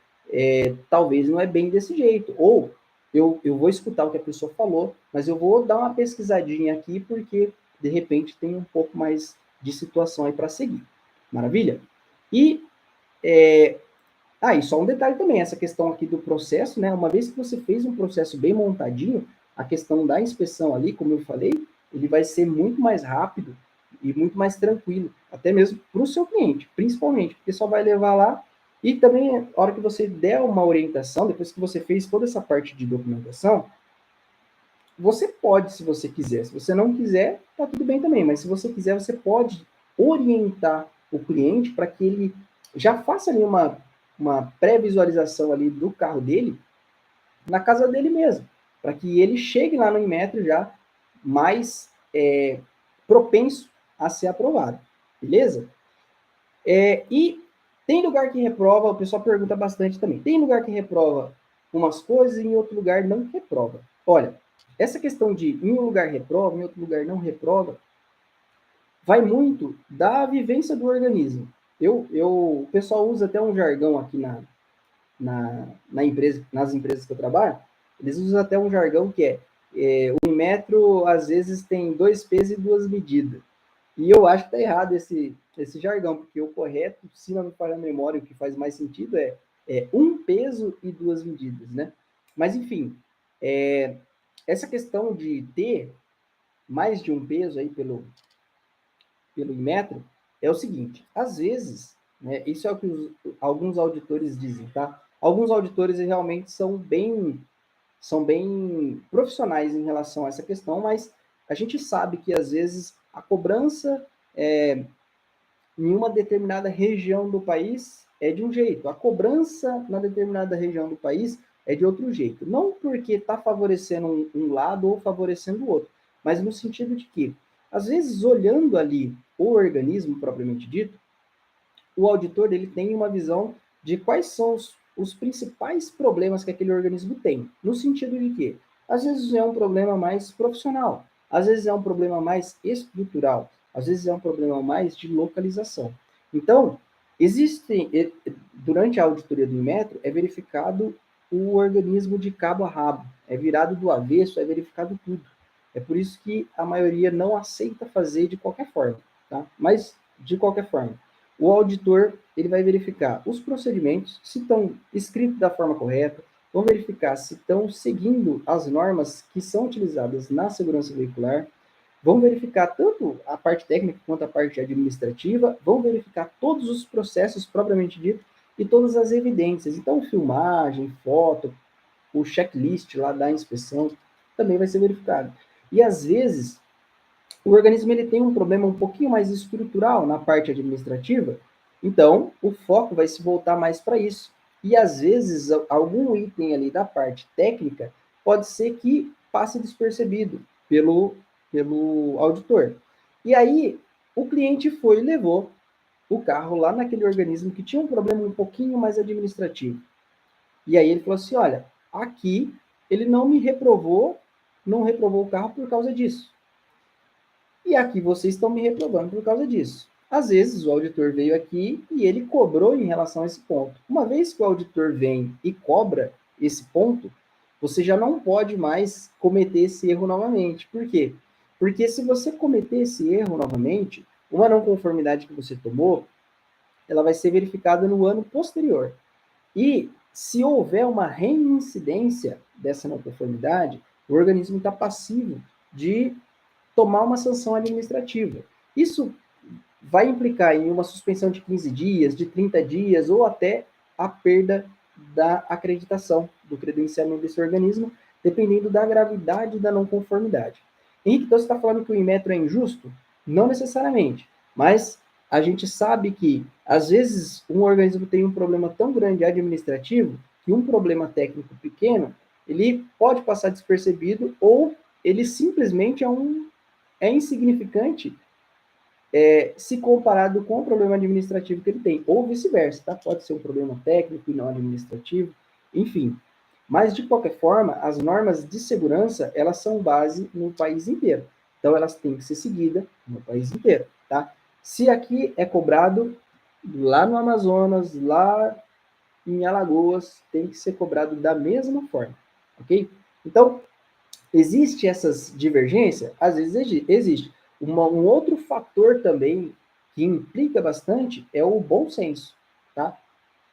[SPEAKER 1] talvez não é bem desse jeito. Ou eu vou escutar o que a pessoa falou, mas eu vou dar uma pesquisadinha aqui porque, de repente, tem um pouco mais de situação aí para seguir. Maravilha? E e só um detalhe também, essa questão aqui do processo, né? Uma vez que você fez um processo bem montadinho, a questão da inspeção ali, como eu falei, ele vai ser muito mais rápido e muito mais tranquilo, até mesmo para o seu cliente, principalmente, porque só vai levar lá e também, a hora que você der uma orientação, depois que você fez toda essa parte de documentação, você pode, se você quiser. Se você não quiser, tá tudo bem também, mas se você quiser, você pode orientar o cliente para que ele já faça ali uma pré-visualização ali do carro dele na casa dele mesmo, para que ele chegue lá no Inmetro já mais propenso a ser aprovado, beleza? E Tem lugar que reprova, o pessoal pergunta bastante também. Tem lugar que reprova umas coisas e em outro lugar não reprova. Olha, essa questão de em um lugar reprova, em outro lugar não reprova, vai muito da vivência do organismo. O pessoal usa até um jargão aqui na empresa, nas empresas que eu trabalho, eles usam até um jargão que o Inmetro às vezes tem 2 pesos e 2 medidas. E eu acho que está errado esse jargão, porque o correto, se não me falha a memória, o que faz mais sentido é um peso e 2 medidas, né? Mas, enfim, essa questão de ter mais de um peso aí pelo Inmetro é o seguinte, às vezes, né, isso é o que alguns auditores dizem, tá? Alguns auditores realmente são bem profissionais em relação a essa questão, mas a gente sabe que às vezes a cobrança em uma determinada região do país é de um jeito, a cobrança na determinada região do país é de outro jeito. Não porque está favorecendo um lado ou favorecendo o outro, mas no sentido de que, às vezes, olhando ali o organismo propriamente dito, o auditor ele tem uma visão de quais são os principais problemas que aquele organismo tem. No sentido de que, às vezes é um problema mais profissional, às vezes é um problema mais estrutural, às vezes é um problema mais de localização. Então, durante a auditoria do Inmetro, é verificado o organismo de cabo a rabo, é virado do avesso, é verificado tudo. É por isso que a maioria não aceita fazer de qualquer forma, tá? Mas, de qualquer forma, o auditor ele vai verificar os procedimentos, se estão escritos da forma correta, vão verificar se estão seguindo as normas que são utilizadas na segurança veicular, vão verificar tanto a parte técnica quanto a parte administrativa, vão verificar todos os processos propriamente dito e todas as evidências. Então, filmagem, foto, o checklist lá da inspeção também vai ser verificado. E às vezes o organismo ele tem um problema um pouquinho mais estrutural na parte administrativa, então o foco vai se voltar mais para isso. E às vezes algum item ali da parte técnica pode ser que passe despercebido pelo auditor. E aí o cliente foi e levou o carro lá naquele organismo que tinha um problema um pouquinho mais administrativo. E aí ele falou assim: olha, aqui ele não me reprovou, não reprovou o carro por causa disso. E aqui vocês estão me reprovando por causa disso. Às vezes o auditor veio aqui e ele cobrou em relação a esse ponto. Uma vez que o auditor vem e cobra esse ponto, você já não pode mais cometer esse erro novamente. Por quê? Porque se você cometer esse erro novamente, uma não conformidade que você tomou, ela vai ser verificada no ano posterior. E se houver uma reincidência dessa não conformidade, o organismo está passivo de tomar uma sanção administrativa. Isso vai implicar em uma suspensão de 15 dias, de 30 dias ou até a perda da acreditação, do credenciamento desse organismo, dependendo da gravidade da não conformidade. Henrique, então você está falando que o Inmetro é injusto? Não necessariamente, mas a gente sabe que, às vezes, um organismo tem um problema tão grande administrativo que um problema técnico pequeno, ele pode passar despercebido ou ele simplesmente é insignificante se comparado com o problema administrativo que ele tem, ou vice-versa, tá? Pode ser um problema técnico e não administrativo, enfim. Mas, de qualquer forma, as normas de segurança, elas são base no país inteiro. Então, elas têm que ser seguidas no país inteiro, tá? Se aqui é cobrado lá no Amazonas, lá em Alagoas, tem que ser cobrado da mesma forma, ok? Então, existe essas divergências? Às vezes existe. Um outro fator também que implica bastante é o bom senso, tá?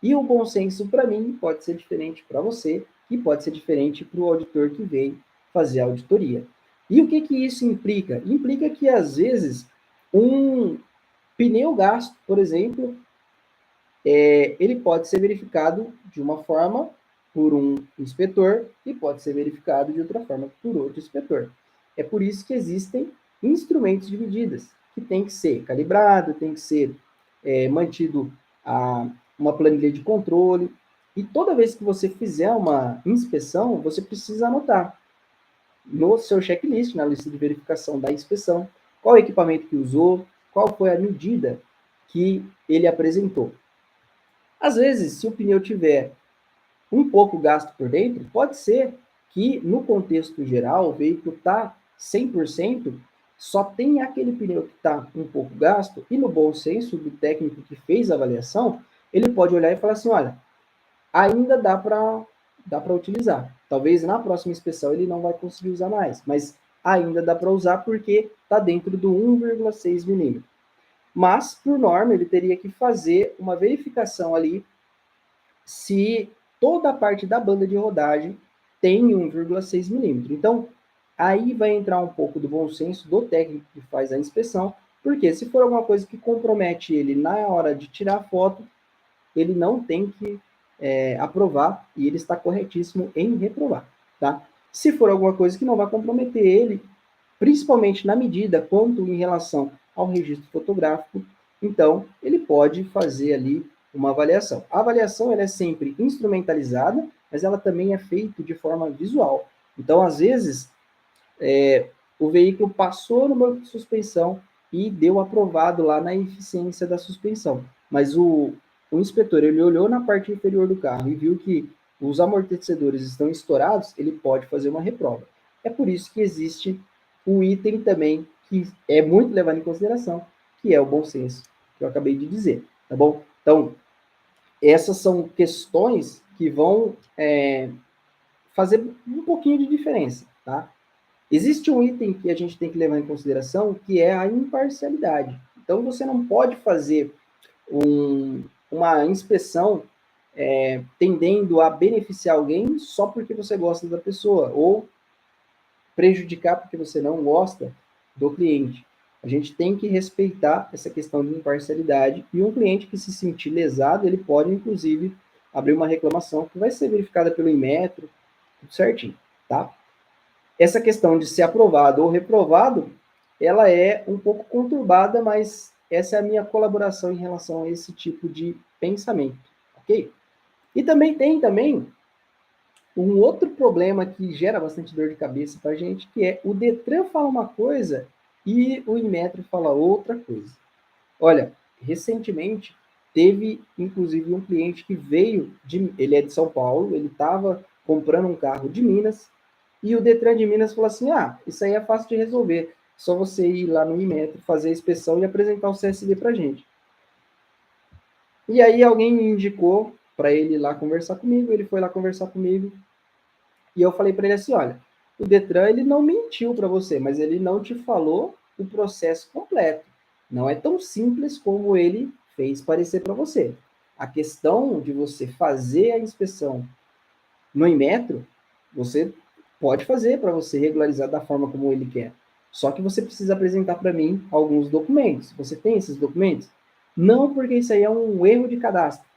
[SPEAKER 1] E o bom senso, para mim, pode ser diferente para você e pode ser diferente para o auditor que vem fazer a auditoria. E o que, que isso implica? Implica que, às vezes, um pneu gasto, por exemplo, ele pode ser verificado de uma forma por um inspetor e pode ser verificado de outra forma por outro inspetor. É por isso que existem instrumentos de medidas, que tem que ser calibrado, tem que ser mantido uma planilha de controle, e toda vez que você fizer uma inspeção, você precisa anotar no seu checklist, na lista de verificação da inspeção, qual equipamento que usou, qual foi a medida que ele apresentou. Às vezes, se o pneu tiver um pouco gasto por dentro, pode ser que no contexto geral o veículo está 100%, só tem aquele pneu que está um pouco gasto, e no bom senso do técnico que fez a avaliação, ele pode olhar e falar assim, olha, ainda dá para utilizar. Talvez na próxima inspeção ele não vai conseguir usar mais, mas ainda dá para usar porque está dentro do 1,6 milímetro. Mas, por norma, ele teria que fazer uma verificação ali se toda a parte da banda de rodagem tem 1,6 milímetro. Então, aí vai entrar um pouco do bom senso do técnico que faz a inspeção, porque se for alguma coisa que compromete ele na hora de tirar a foto, ele não tem que aprovar e ele está corretíssimo em reprovar, tá? Se for alguma coisa que não vai comprometer ele, principalmente na medida quanto em relação ao registro fotográfico, então ele pode fazer ali uma avaliação. A avaliação ela é sempre instrumentalizada, mas ela também é feita de forma visual. Então, às vezes, o veículo passou no banco de suspensão e deu aprovado lá na eficiência da suspensão. Mas o inspetor ele olhou na parte inferior do carro e viu que os amortecedores estão estourados, ele pode fazer uma reprova. É por isso que existe o item também que é muito levado em consideração, que é o bom senso, que eu acabei de dizer, tá bom? Então, essas são questões que vão fazer um pouquinho de diferença, tá? Existe um item que a gente tem que levar em consideração, que é a imparcialidade. Então, você não pode fazer uma inspeção tendendo a beneficiar alguém só porque você gosta da pessoa, ou prejudicar porque você não gosta do cliente. A gente tem que respeitar essa questão de imparcialidade, e um cliente que se sentir lesado, ele pode, inclusive, abrir uma reclamação que vai ser verificada pelo Inmetro, tudo certinho, tá? Essa questão de ser aprovado ou reprovado, ela é um pouco conturbada, mas essa é a minha colaboração em relação a esse tipo de pensamento, ok? E também tem um outro problema que gera bastante dor de cabeça para a gente, que é o Detran fala uma coisa e o Inmetro fala outra coisa. Olha, recentemente teve inclusive um cliente que veio, ele é de São Paulo, ele estava comprando um carro de Minas, e o Detran de Minas falou assim, isso aí é fácil de resolver, só você ir lá no Inmetro, fazer a inspeção e apresentar o CSD para a gente. E aí alguém me indicou para ele ir lá conversar comigo, ele foi lá conversar comigo, e eu falei para ele assim, olha, o Detran ele não mentiu para você, mas ele não te falou o processo completo. Não é tão simples como ele fez parecer para você. A questão de você fazer a inspeção no Inmetro, você pode fazer para você regularizar da forma como ele quer. Só que você precisa apresentar para mim alguns documentos. Você tem esses documentos? Não, porque isso aí é um erro de cadastro.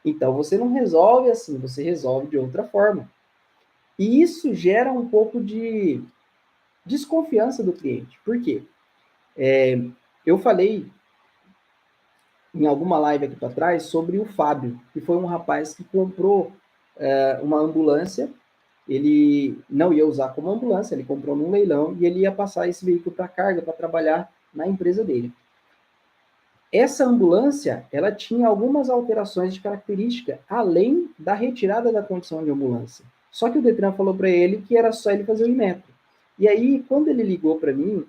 [SPEAKER 1] Então você não resolve assim, você resolve de outra forma. E isso gera um pouco de desconfiança do cliente. Por quê? Eu falei em alguma live aqui para trás sobre o Fábio, que foi um rapaz que comprou uma ambulância. Ele não ia usar como ambulância, ele comprou num leilão e ele ia passar esse veículo para carga, para trabalhar na empresa dele. Essa ambulância, ela tinha algumas alterações de característica, além da retirada da condição de ambulância. Só que o Detran falou para ele que era só ele fazer o Inmetro. E aí, quando ele ligou para mim,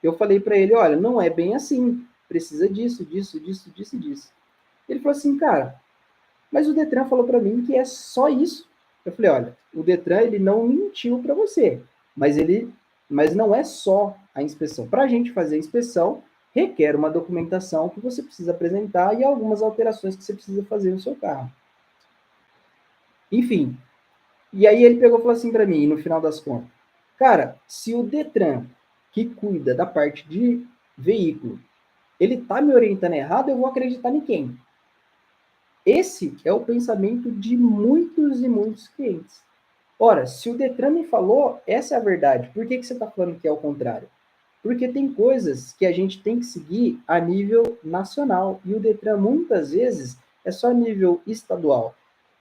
[SPEAKER 1] eu falei para ele, olha, não é bem assim, precisa disso, disso, disso, disso e disso. Ele falou assim, cara, mas o Detran falou para mim que é só isso. Eu falei, olha, o Detran ele não mentiu para você, mas não é só a inspeção. Para a gente fazer a inspeção, requer uma documentação que você precisa apresentar e algumas alterações que você precisa fazer no seu carro. Enfim, e aí ele pegou e falou assim para mim, no final das contas, cara, se o Detran, que cuida da parte de veículo, ele tá me orientando errado, eu vou acreditar em quem? Esse é o pensamento de muitos e muitos clientes. Ora, se o Detran me falou, essa é a verdade. Por que você está falando que é o contrário? Porque tem coisas que a gente tem que seguir a nível nacional. E o Detran, muitas vezes, é só a nível estadual.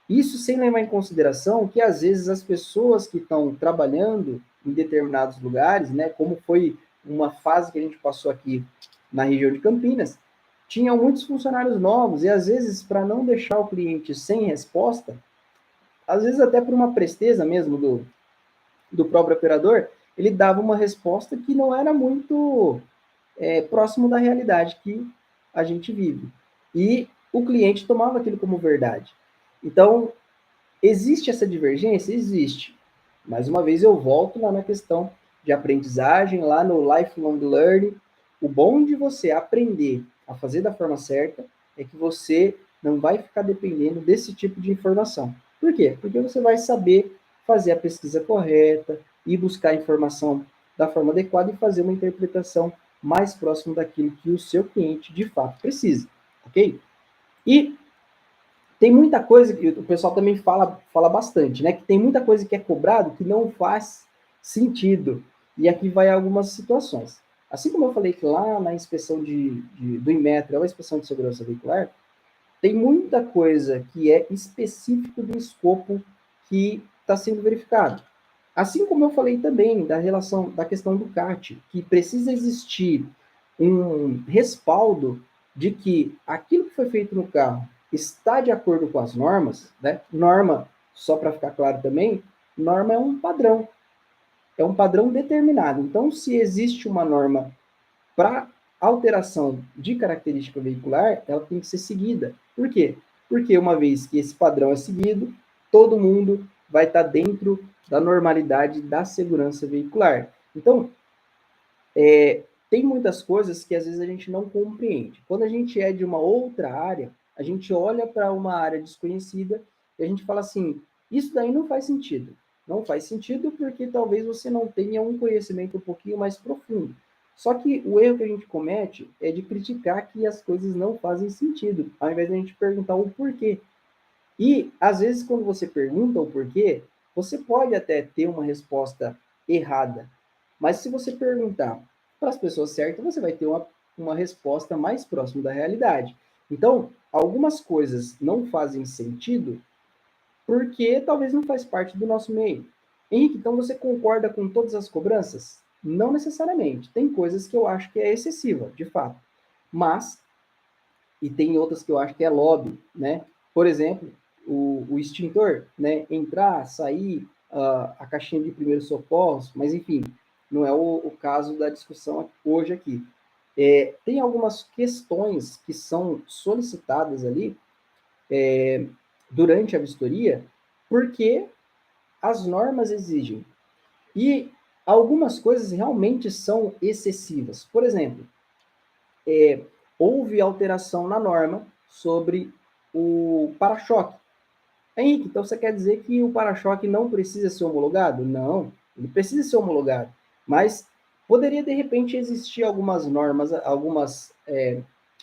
[SPEAKER 1] Isso sem levar em consideração que, às vezes, as pessoas que estão trabalhando em determinados lugares, né, como foi uma fase que a gente passou aqui na região de Campinas, tinham muitos funcionários novos, e às vezes, para não deixar o cliente sem resposta, às vezes até por uma presteza mesmo do próprio operador, ele dava uma resposta que não era muito próximo da realidade que a gente vive. E o cliente tomava aquilo como verdade. Então, existe essa divergência? Existe. Mais uma vez, eu volto lá na questão de aprendizagem, lá no lifelong learning. O bom de você aprender a fazer da forma certa é que você não vai ficar dependendo desse tipo de informação. Por quê? Porque você vai saber fazer a pesquisa correta e buscar a informação da forma adequada e fazer uma interpretação mais próxima daquilo que o seu cliente de fato precisa, ok? E tem muita coisa que o pessoal também fala bastante, né? Que tem muita coisa que é cobrado que não faz sentido. E aqui vai algumas situações. Assim como eu falei que lá na inspeção do Inmetro, é uma inspeção de segurança veicular, tem muita coisa que é específico do escopo que está sendo verificado. Assim como eu falei também da questão do CAT, que precisa existir um respaldo de que aquilo que foi feito no carro está de acordo com as normas, né? Norma, só para ficar claro também, norma é um padrão determinado. Então, se existe uma norma para alteração de característica veicular, ela tem que ser seguida. Por quê? Porque uma vez que esse padrão é seguido, todo mundo vai estar dentro da normalidade da segurança veicular. Então, tem muitas coisas que às vezes a gente não compreende. Quando a gente é de uma outra área, a gente olha para uma área desconhecida e a gente fala assim: isso daí não faz sentido. Não faz sentido porque talvez você não tenha um conhecimento um pouquinho mais profundo. Só que o erro que a gente comete é de criticar que as coisas não fazem sentido, ao invés de a gente perguntar o porquê. E, às vezes, quando você pergunta o porquê, você pode até ter uma resposta errada. Mas se você perguntar para as pessoas certas, você vai ter uma resposta mais próxima da realidade. Então, algumas coisas não fazem sentido porque talvez não faz parte do nosso meio. Henrique, então você concorda com todas as cobranças? Não necessariamente. Tem coisas que eu acho que é excessiva, de fato. Mas e tem outras que eu acho que é lobby, né? Por exemplo, o extintor, né? Entrar, sair, a caixinha de primeiros socorros, mas enfim, não é o caso da discussão hoje aqui. Tem algumas questões que são solicitadas ali durante a vistoria, porque as normas exigem. E algumas coisas realmente são excessivas. Por exemplo, houve alteração na norma sobre o para-choque. Henrique, então você quer dizer que o para-choque não precisa ser homologado? Não, ele precisa ser homologado. Mas poderia, de repente, existir algumas normas,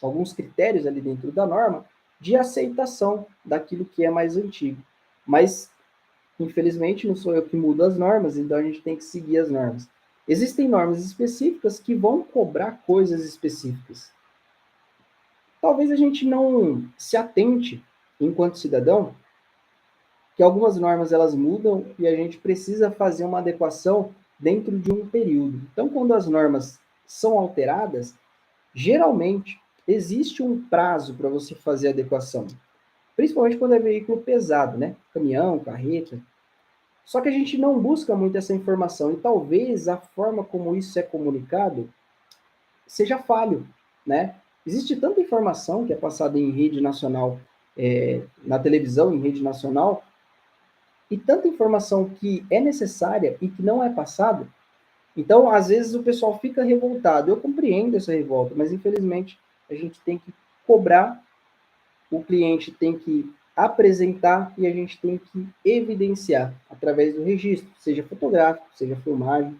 [SPEAKER 1] alguns critérios ali dentro da norma de aceitação daquilo que é mais antigo. Mas, infelizmente, não sou eu que mudo as normas, então a gente tem que seguir as normas. Existem normas específicas que vão cobrar coisas específicas. Talvez a gente não se atente, enquanto cidadão, que algumas normas elas mudam e a gente precisa fazer uma adequação dentro de um período. Então, quando as normas são alteradas, geralmente existe um prazo para você fazer a adequação, principalmente quando é veículo pesado, né? Caminhão, carreta. Só que a gente não busca muito essa informação e talvez a forma como isso é comunicado seja falho, né? Existe tanta informação que é passada em rede nacional, na televisão, em rede nacional, e tanta informação que é necessária e que não é passada. Então, às vezes, o pessoal fica revoltado. Eu compreendo essa revolta, mas infelizmente a gente tem que cobrar, o cliente tem que apresentar e a gente tem que evidenciar através do registro, seja fotográfico, seja filmagem.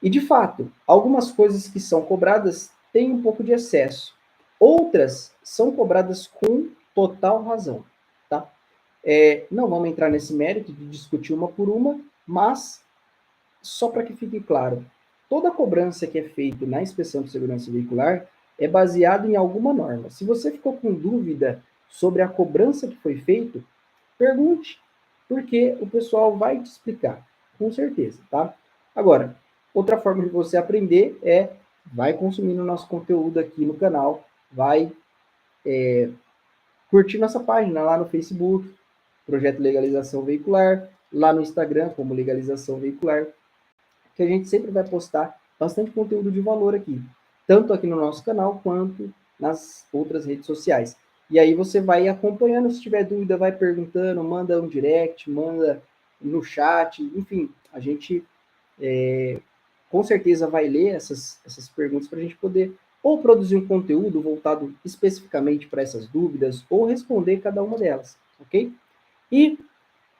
[SPEAKER 1] E, de fato, algumas coisas que são cobradas têm um pouco de excesso. Outras são cobradas com total razão, tá? Não vamos entrar nesse mérito de discutir uma por uma, mas, só para que fique claro, toda cobrança que é feita na inspeção de segurança veicular é baseada em alguma norma. Se você ficou com dúvida sobre a cobrança que foi feita, pergunte, porque o pessoal vai te explicar, com certeza, tá? Agora, outra forma de você aprender vai consumindo o nosso conteúdo aqui no canal, vai curtir nossa página lá no Facebook, Projeto Legalização Veicular, lá no Instagram, como Legalização Veicular, que a gente sempre vai postar bastante conteúdo de valor aqui, tanto aqui no nosso canal quanto nas outras redes sociais. E aí você vai acompanhando, se tiver dúvida, vai perguntando, manda um direct, manda no chat, enfim, a gente com certeza vai ler essas perguntas para a gente poder ou produzir um conteúdo voltado especificamente para essas dúvidas, ou responder cada uma delas, ok? E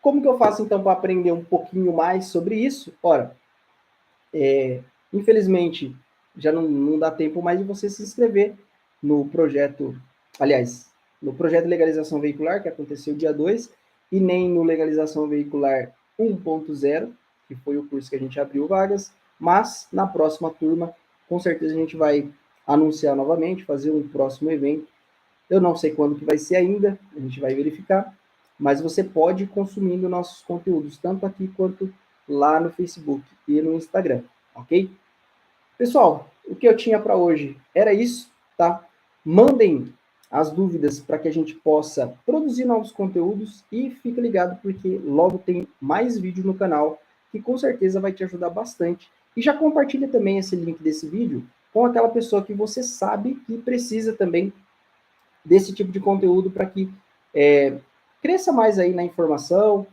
[SPEAKER 1] como que eu faço então para aprender um pouquinho mais sobre isso? Ora, infelizmente, já não dá tempo mais de você se inscrever no projeto, aliás, no projeto de legalização veicular, que aconteceu dia 2, e nem no legalização veicular 1.0, que foi o curso que a gente abriu vagas, mas na próxima turma, com certeza a gente vai anunciar novamente, fazer um próximo evento. Eu não sei quando que vai ser ainda, a gente vai verificar, mas você pode ir consumindo nossos conteúdos, tanto aqui quanto lá no Facebook e no Instagram, ok? Pessoal, o que eu tinha para hoje era isso, tá? Mandem as dúvidas para que a gente possa produzir novos conteúdos e fique ligado porque logo tem mais vídeo no canal que com certeza vai te ajudar bastante. E já compartilha também esse link desse vídeo com aquela pessoa que você sabe que precisa também desse tipo de conteúdo para que cresça mais aí na informação,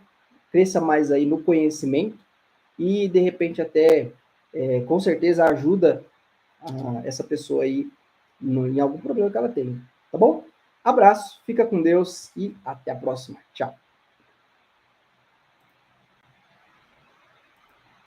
[SPEAKER 1] cresça mais aí no conhecimento e de repente até com certeza ajuda essa pessoa aí em algum problema que ela tem, tá bom? Abraço, fica com Deus e até a próxima. Tchau.